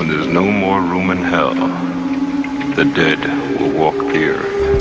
When there's no more room in hell, the dead will walk the earth.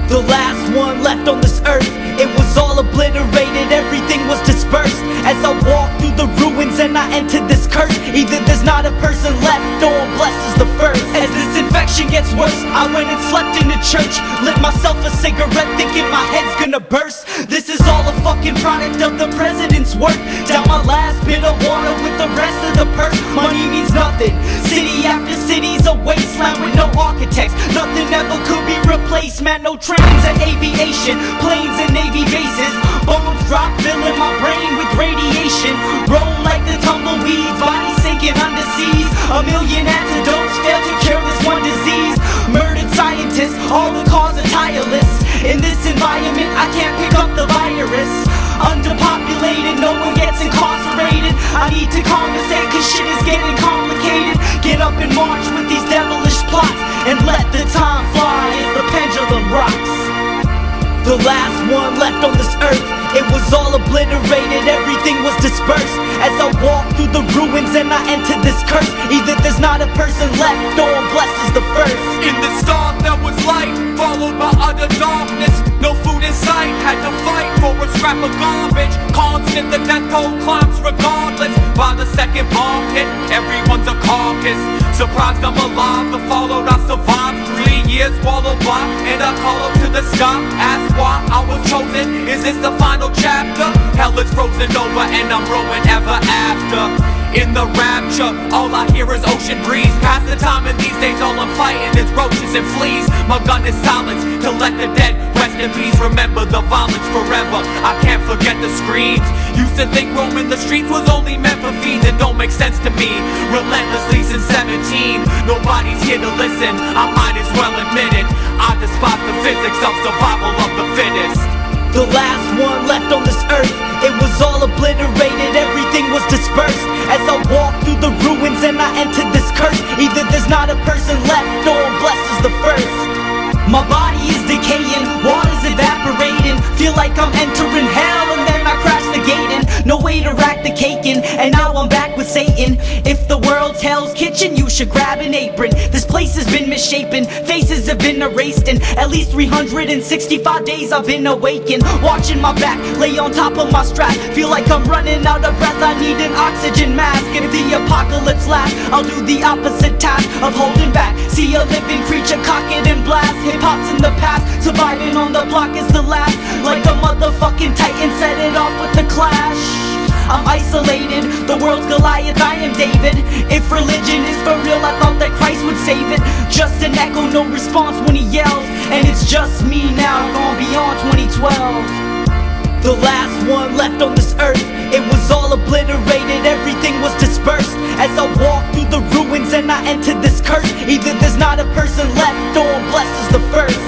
The last one left on this earth, it was all obliterated, everything was dispersed. As I walked through the ruins and I entered this curse, either there's not a person left or blessed is the first. As this infection gets worse, I went and slept in the church, lit myself a cigarette thinking my head's gonna burst. This is all a fucking product of the president's work. Down my last bit of water with the rest of the purse. Money means nothing, city after city's a wasteland with no architects. Nothing ever could be replaced, man, no trains and aviation, planes and Navy bases. Bombs drop, filling my brain with radiation. Roll like the tumbleweeds, body sinking under seas. A million antidotes fail to cure this one disease. Murdered scientists, all the cause are tireless. In this environment, I can't pick up the virus. Underpopulated, no one gets incarcerated. I need to conversate, cause shit is getting complicated. Get up and march with these devilish plots, and let the time fly as the pendulum rocks. The last one left on this earth, it was all obliterated, everything was dispersed. As I walked through the ruins and I entered this curse, either there's not a person left or blessed is the first. In the start there was light, followed by utter darkness. No food in sight, had to fight for a scrap of garbage. Constant, the death toll climbs regardless. By the second bomb hit, everyone's a carcass. Surprised I'm alive, the fallout I survived. 3 years wallowed by, and I call up to the sky. Ask why I was chosen, is this the final chapter? Hell is frozen over and I'm rowing ever after. In the rapture, all I hear is ocean breeze. Pass the time and these days all I'm fighting is roaches and fleas. My gun is silence to let the dead rest in peace. Remember the violence forever, I can't forget the screams. Used to think roaming the streets was only meant for fiends. It don't make sense to me, relentlessly since 17. Nobody's here to listen, I might as well admit it. I despise the physics of survival of the fittest. The last one left on this earth, it was all obliterated, everything was dispersed. As I walked through the ruins and I entered this curse, either there's not a person left or blessed is the first. My body is decaying, water's evaporating. Feel like I'm entering hell and then I crash the gate in. No way to rack the cake in, and now I'm back with Satan. If the world's Hell's Kitchen, you should grab an apron. This place has been misshapen, faces have been erased, and at least 365 days I've been awakened. Watching my back, lay on top of my strap. Feel like I'm running out of breath, I need an oxygen mask. If the apocalypse lasts, I'll do the opposite task of holding back. See a living creature, cock it and blast. Hip-hop's in the past, surviving on the block is the last. Like a motherfucking titan, set it off with the clash. I'm isolated, the world's Goliath, I am David. If religion is for real, I thought that Christ would save it. Just an echo, no response when he yells. And it's just me now, gone beyond 2012. The last one left on this earth, it was all obliterated, everything was dispersed. As I walked through the ruins and I entered this curse, either there's not a person left or blessed is the first.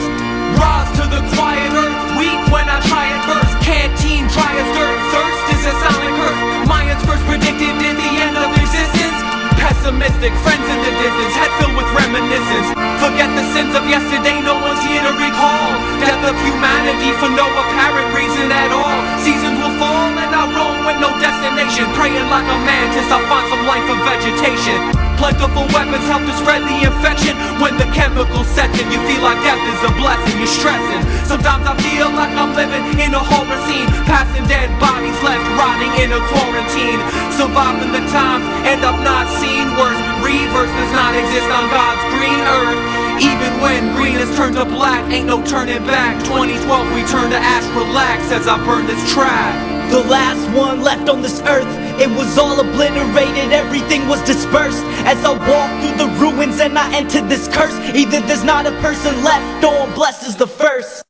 Rise to the quiet earth, weak when I try it first. Canteen dry as dirt, thirst is a silent curse. Mayans first predicted in the end of existence. Pessimistic, friends in the distance, head filled with reminiscence. Forget the sins of yesterday, no one's here to recall. Death of humanity for no apparent reason at all. Seasons will fall and I roam with no destination. Praying like a mantis, I'll find some life of vegetation. Plentiful weapons help to spread the infection. When the chemicals set in, you feel like death is a blessing. You're stressing. Sometimes I feel like I'm living in a horror scene. Passing dead bodies left rotting in a quarantine. Surviving the times, and I've not seen worse. Reverse does not exist on God's green earth. Even when green has turned to black, ain't no turning back. 2012 we turn to ash, relax as I burn this track. The last one left on this earth, it was all obliterated, everything was dispersed. As I walked through the ruins and I entered this curse, either there's not a person left or blessed is the first.